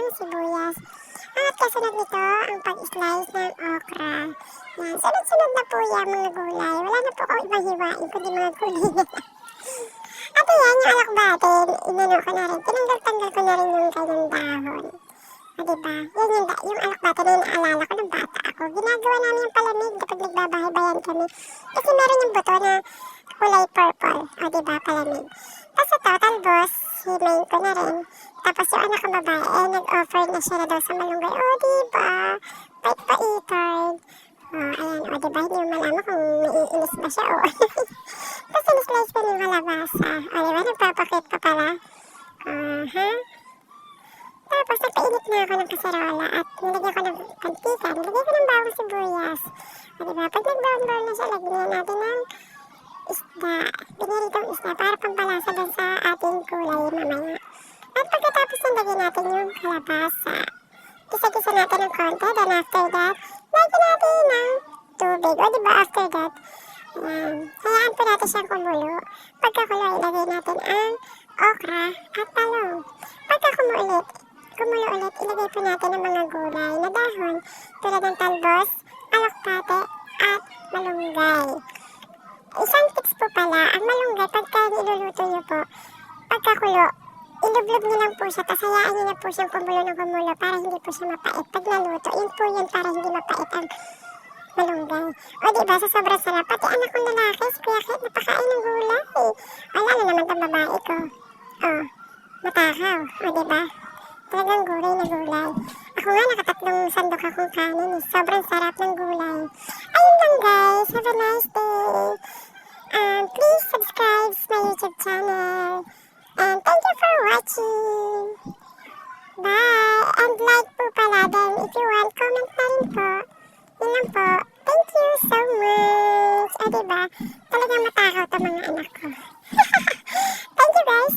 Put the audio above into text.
ang sibuyas. At kasunod nito, ang pag-slice ng okra. Yan, sunod-sunod na po yan mga gulay. Wala na po ako ibang hiwain, kundi mga gulay na. At ayan, yung alakbate, inano ko na rin. Tinanggal-tanggal ko na rin yung kanyang dahon. O diba? Yan yung alakbate na inaalala ko ng bata ako. Ginagawa namin yung palamig kapag nagbabahay-bayan kami. Kasi meron yung buto na kulay purple. O diba, palamig. Tapos ito, talbos, himayin ko na rin. Tapos yung anak ko babae, nag-offer na siya na daw sa malunggay. O diba? Pait-paitan. O, ayan. O diba, hindi mo malaman kung naiinis ba siya o. Tapos sinislice ko ng kalabasa. O diba, nagpapakit pa pala. Tapos nagpainit na ako ng kaserola at nilagyan ko ng kantika, nilagyan ko ng bawang sibuyas. O diba, pag nag-brown-brown na siya, lagyan natin ng isda. Biniritong isda para pampalasa dun sa ating kulay mamaya. At pagkatapos nilagyan natin yung kalabasa. Gisa-gisa natin ng konti, then after that, lagyan natin ng tubig. O diba, after that, ayan. Hayaan po natin siyang kumulo. Pagkakulo, ilagay natin ang okra at talong. Pagka kumulo ulit, ilagay po natin ang mga gulay na dahon tulad ng talbos, alokbate, at malunggay. Isang tips po pala, ang malunggay, pagka niluluto nyo po, pagkakulo, ilublob nyo lang po siya, tas hayaan nyo na po siyang kumulo ng kumulo para hindi po siya mapait. Pag naluto, yun po yun para hindi mapait ang malunggay. O diba, sa sobrang sarap, pati anak kong lalaki, si Kuya Kate, napakain ng gulay. Wala na naman ang babae ko. O, matakaw. O diba? Talagang gulay na gulay. Ako nga nakatatlong sandok akong kanin. Sobrang sarap ng gulay. Ayun lang guys. Have a nice day. Please subscribe to my YouTube channel. And thank you for watching. Bye. And like po pala din. If you want, comment na rin po. Yun lang po. Thank you so much. O diba? Talagang matakaw to mga anak ko. Thank you guys.